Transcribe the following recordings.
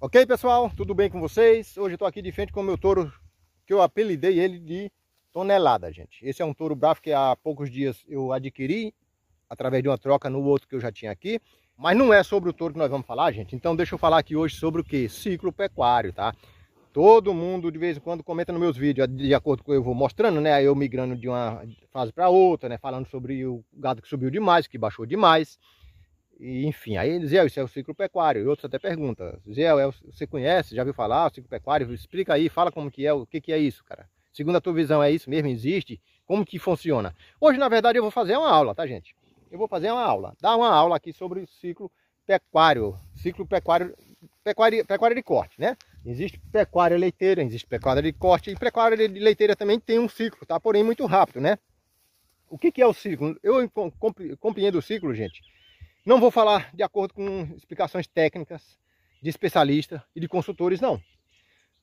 Ok, pessoal, tudo bem com vocês? Hoje eu estou aqui de frente com o meu touro, que eu apelidei ele de Tonelada, gente. Esse é um touro bravo que há poucos dias eu adquiri, através de uma troca no outro que eu já tinha aqui. Mas não é sobre o touro que nós vamos falar, gente. Então deixa eu falar aqui hoje sobre o que? Ciclo pecuário, tá? Todo mundo de vez em quando comenta nos meus vídeos, de acordo com o que eu vou mostrando, né? Eu migrando de uma fase para outra, né? Falando sobre o gado que subiu demais, que baixou demais. E, enfim, aí Zé, isso é o ciclo pecuário. E outros até perguntam, Zé, você conhece, já viu falar o ciclo pecuário? Explica aí, fala como que é, o que é isso, cara. Segundo a tua visão, é isso mesmo? Existe? Como que funciona? Hoje, na verdade, eu vou fazer uma aula, tá, gente? Eu vou fazer uma aula, dar uma aula aqui sobre o ciclo pecuário, pecuária de corte, né? Existe pecuária leiteira, existe pecuária de corte, e pecuária de leiteira também tem um ciclo, tá? Porém, muito rápido, né? O que é o ciclo? Eu compreendo o ciclo, gente. Não vou falar de acordo com explicações técnicas de especialistas e de consultores, não.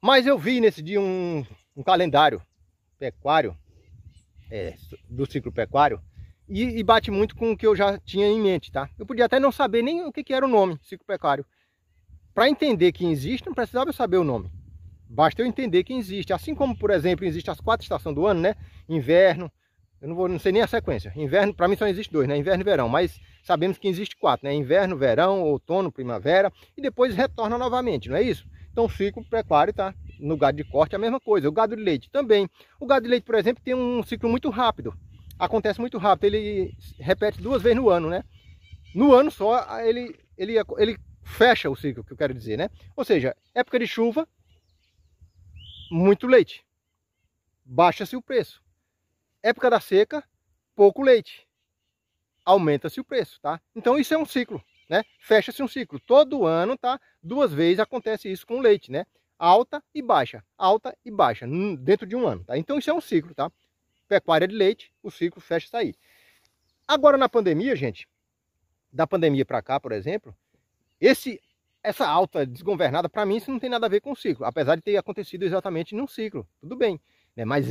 Mas eu vi nesse dia um calendário pecuário, do ciclo pecuário, e bate muito com o que eu já tinha em mente, tá? Eu podia até não saber nem o que era o nome, ciclo pecuário. Para entender que existe, não precisava eu saber o nome. Basta eu entender que existe. Assim como, por exemplo, existem as 4 estações do ano, né? Inverno, eu não sei nem a sequência. Inverno, para mim só existe 2, né? Inverno e verão, mas sabemos que existe 4, né? Inverno, verão, outono, primavera, e depois retorna novamente, não é isso? Então o ciclo pecuário tá no gado de corte é a mesma coisa. O gado de leite também. O gado de leite, por exemplo, tem um ciclo muito rápido. Acontece muito rápido, ele repete 2 vezes no ano, né? No ano só, ele fecha o ciclo, que eu quero dizer, né? Ou seja, época de chuva, muito leite, baixa-se o preço. Época da seca, pouco leite, aumenta-se o preço, tá? Então isso é um ciclo, né? Fecha-se um ciclo. Todo ano, tá? 2 vezes acontece isso com o leite, né? Alta e baixa, dentro de um ano, tá? Então isso é um ciclo, tá? Pecuária de leite, o ciclo fecha-se aí. Agora na pandemia, gente, da pandemia para cá, por exemplo, essa alta desgovernada, para mim isso não tem nada a ver com o ciclo, apesar de ter acontecido exatamente num ciclo, tudo bem, né? Mas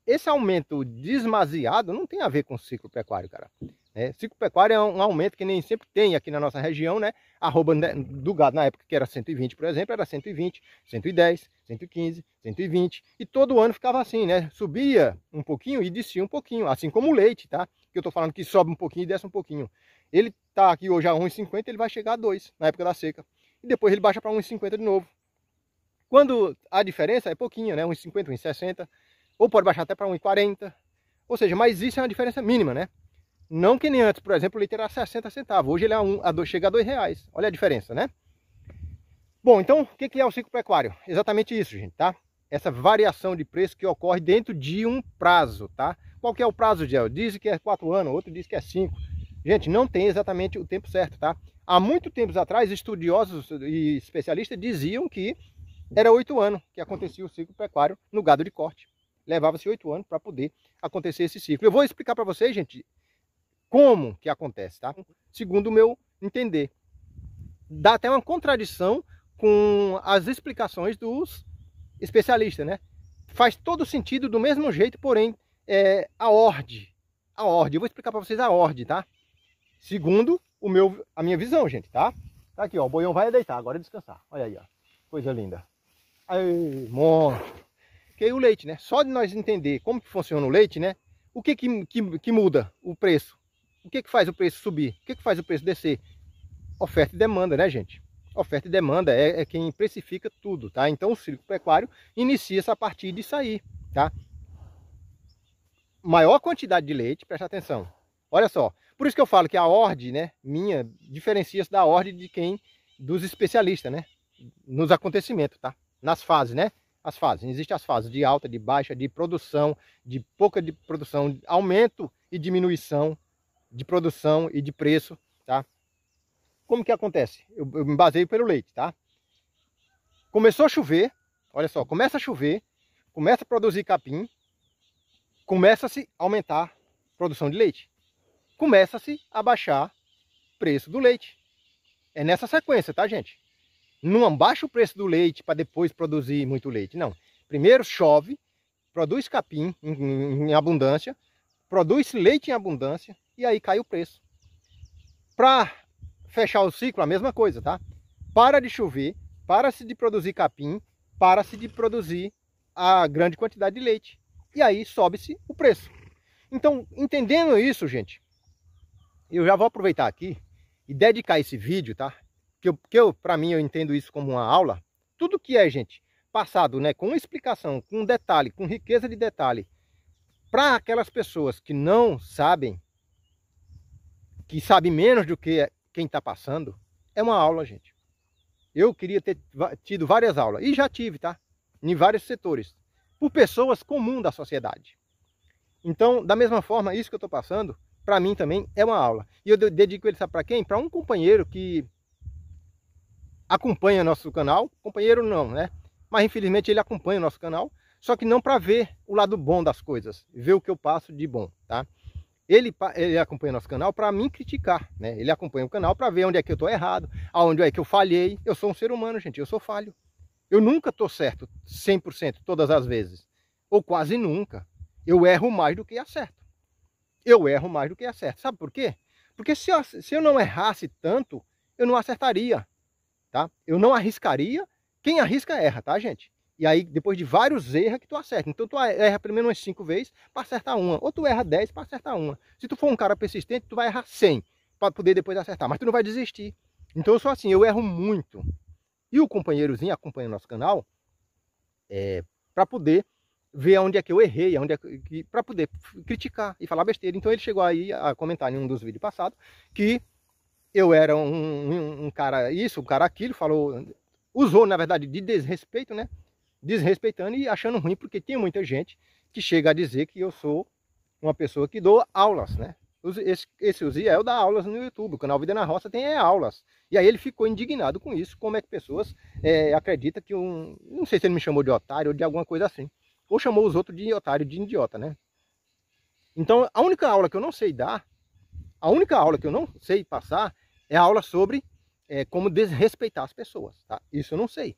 esse aumento demasiado não tem a ver com o ciclo pecuário, cara. Ciclo pecuário é um aumento que nem sempre tem aqui na nossa região, né? Arroba do gado na época que era 120, por exemplo, era 120, 110, 115, 120, e todo ano ficava assim, né? Subia um pouquinho e descia um pouquinho, assim como o leite, tá? Que eu tô falando que sobe um pouquinho e desce um pouquinho. Ele tá aqui hoje a 1,50, ele vai chegar a 2 na época da seca. E depois ele baixa para 1,50 de novo. Quando a diferença é pouquinho, né? 1,50, 1,60, ou pode baixar até para 1,40. Ou seja, mas isso é uma diferença mínima, né? Não que nem antes, por exemplo, o leite era 60 centavos. Hoje ele chega a R$2. Olha a diferença, né? Bom, então o que é o ciclo pecuário? Exatamente isso, gente, tá? Essa variação de preço que ocorre dentro de um prazo, tá? Qual que é o prazo, Gel? Diz que é 4 anos, outro diz que é 5. Gente, não tem exatamente o tempo certo, tá? Há muito tempos atrás, estudiosos e especialistas diziam que era 8 anos que acontecia o ciclo pecuário no gado de corte. Levava-se 8 anos para poder acontecer esse ciclo. Eu vou explicar para vocês, gente, como que acontece, tá? Segundo o meu entender. Dá até uma contradição com as explicações dos especialistas, né? Faz todo sentido do mesmo jeito, porém, a ordem, eu vou explicar para vocês a ordem, tá? Segundo a minha visão, gente, tá? Tá aqui, ó, o boião vai deitar, agora é descansar. Olha aí, ó, coisa linda. Aí, monstro. Que aí o leite, né? Só de nós entender como que funciona o leite, né? O que muda o preço? O que faz o preço subir? O que faz o preço descer? Oferta e demanda, né, gente? Oferta e demanda é quem precifica tudo, tá? Então o ciclo pecuário inicia-se a partir disso aí, tá? Maior quantidade de leite, presta atenção. Olha só, por isso que eu falo que a ordem, né, minha, diferencia-se da ordem dos especialistas, né? Nos acontecimentos, tá? Nas fases, né? As fases. Existem as fases de alta, de baixa, de produção, de pouca de produção, aumento e diminuição de produção e de preço, tá? Como que acontece? Eu me baseio pelo leite, tá? Começou a chover, olha só, começa a chover, começa a produzir capim, começa-se a aumentar a produção de leite, começa-se a baixar o preço do leite. É nessa sequência, tá, gente? Não baixa o preço do leite para depois produzir muito leite, não. Primeiro chove, produz capim em abundância, produz leite em abundância, e aí cai o preço. Para fechar o ciclo, a mesma coisa, tá? Para de chover, para-se de produzir capim, para-se de produzir a grande quantidade de leite. E aí sobe-se o preço. Então, entendendo isso, gente, eu já vou aproveitar aqui e dedicar esse vídeo, tá? Para mim, eu entendo isso como uma aula. Tudo que é, gente, passado, né, com explicação, com detalhe, com riqueza de detalhe, para aquelas pessoas que não sabem, que sabem menos do que quem está passando, é uma aula, gente. Eu queria ter tido várias aulas, e já tive, tá? Em vários setores, por pessoas comuns da sociedade. Então, da mesma forma, isso que eu estou passando, para mim também é uma aula. E eu dedico ele, sabe para quem? Para um companheiro que acompanha nosso canal. Companheiro não, né? Mas infelizmente ele acompanha o nosso canal, só que não para ver o lado bom das coisas, ver o que eu passo de bom, tá? Ele acompanha nosso canal para mim criticar, né? Ele acompanha o canal para ver onde é que eu estou errado, aonde é que eu falhei. Eu sou um ser humano, gente, eu sou falho. Eu nunca estou certo 100% todas as vezes, ou quase nunca. Eu erro mais do que acerto. Eu erro mais do que acerto. Sabe por quê? Porque se eu não errasse tanto, eu não acertaria, tá? Eu não arriscaria. Quem arrisca erra, tá, gente? E aí, depois de vários erros que tu acerta. Então, tu erra primeiro umas 5 vezes para acertar uma. Ou tu erra 10 para acertar uma. Se tu for um cara persistente, tu vai errar 100 para poder depois acertar. Mas tu não vai desistir. Então, eu sou assim, eu erro muito. E o companheirozinho acompanha o nosso canal para poder ver onde é que eu errei, para poder criticar e falar besteira. Então, ele chegou aí a comentar em um dos vídeos passados que eu era um cara isso, um cara aquilo, falou, usou, na verdade, de desrespeito, né? Desrespeitando e achando ruim, porque tem muita gente que chega a dizer que eu sou uma pessoa que dou aulas, né? Esse Uziel dá aulas no YouTube, o canal Vida na Roça tem aulas. E aí ele ficou indignado com isso, como é que pessoas acreditam que não sei se ele me chamou de otário ou de alguma coisa assim. Ou chamou os outros de otário, de idiota, né? Então, a única aula que eu não sei dar, a única aula que eu não sei passar, é a aula sobre como desrespeitar as pessoas, tá? Isso eu não sei.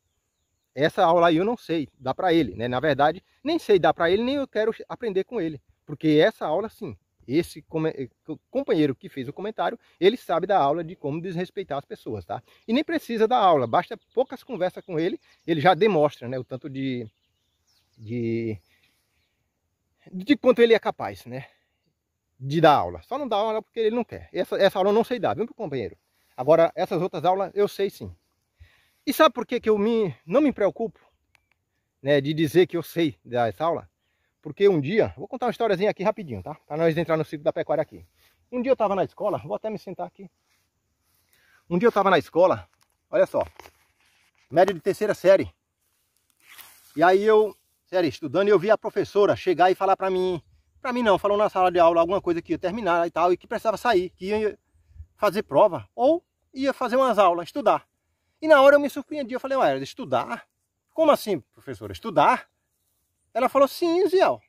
Essa aula aí eu não sei dar para ele, né? Na verdade, nem sei dar para ele, nem eu quero aprender com ele. Porque essa aula, sim, esse companheiro que fez o comentário, ele sabe da aula de como desrespeitar as pessoas, tá? E nem precisa da aula, basta poucas conversas com ele, ele já demonstra, né? O tanto de quanto ele é capaz, né? De dar aula. Só não dá aula porque ele não quer. Essa aula eu não sei dar, viu, meu companheiro? Agora, essas outras aulas eu sei sim. E sabe por que eu não me preocupo, né, de dizer que eu sei dar essa aula? Porque um dia, vou contar uma historiazinha aqui rapidinho, tá? Para nós entrar no ciclo da pecuária aqui. Um dia eu estava na escola, vou até me sentar aqui. Um dia eu estava na escola, olha só, média de 3ª série. E aí estudando, e eu vi a professora chegar e falar para mim não, falou na sala de aula alguma coisa que ia terminar e tal, e que precisava sair, que ia fazer prova, ou ia fazer umas aulas, estudar. E na hora eu me surpreendi, eu falei, ué, estudar? Como assim, professora? Estudar? Ela falou, sim, Ziel.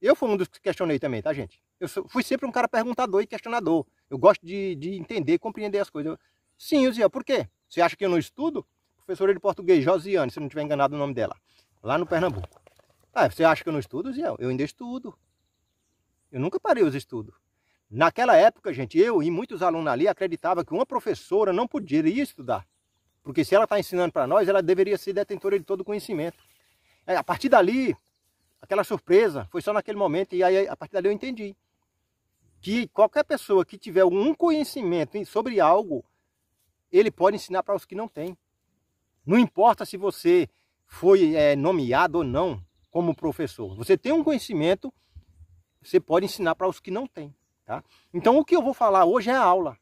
Eu fui um dos que questionei também, tá, gente? Eu fui sempre um cara perguntador e questionador. Eu gosto de entender, compreender as coisas. Sim, Ziel, por quê? Você acha que eu não estudo? Professora de português, Josiane, se eu não estiver enganado o nome dela, lá no Pernambuco. Ah, você acha que eu não estudo, Ziel? Eu ainda estudo. Eu nunca parei os estudos. Naquela época, gente, eu e muitos alunos ali acreditavam que uma professora não poderia estudar. Porque se ela está ensinando para nós, ela deveria ser detentora de todo o conhecimento. A partir dali, aquela surpresa, foi só naquele momento, e aí a partir dali eu entendi. Que qualquer pessoa que tiver algum conhecimento sobre algo, ele pode ensinar para os que não têm. Não importa se você foi nomeado ou não como professor. Você tem um conhecimento, você pode ensinar para os que não têm. Tá? Então o que eu vou falar hoje é a aula.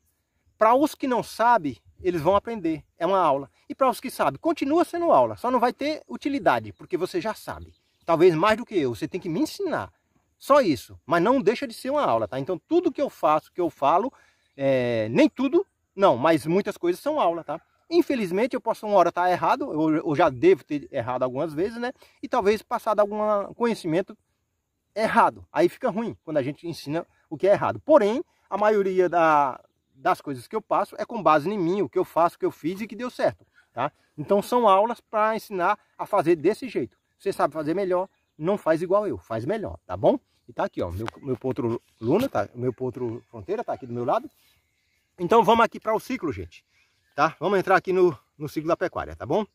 Para os que não sabem, eles vão aprender, é uma aula. E para os que sabem, continua sendo aula, só não vai ter utilidade, porque você já sabe. Talvez mais do que eu, você tem que me ensinar. Só isso, mas não deixa de ser uma aula, tá? Então tudo que eu faço, que eu falo, nem tudo, não, mas muitas coisas são aula, tá? Infelizmente eu posso uma hora estar errado, eu já devo ter errado algumas vezes, né? E talvez passado algum conhecimento errado. Aí fica ruim quando a gente ensina o que é errado. Porém, a maioria das coisas que eu passo é com base em mim, o que eu faço, o que eu fiz e que deu certo, tá? Então são aulas para ensinar a fazer desse jeito. Você sabe fazer melhor, não faz igual eu, faz melhor, tá bom? E tá aqui, ó, meu potro Luna, tá? Meu potro Fronteira tá aqui do meu lado. Então vamos aqui para o ciclo, gente, tá? Vamos entrar aqui no no ciclo da pecuária, tá bom?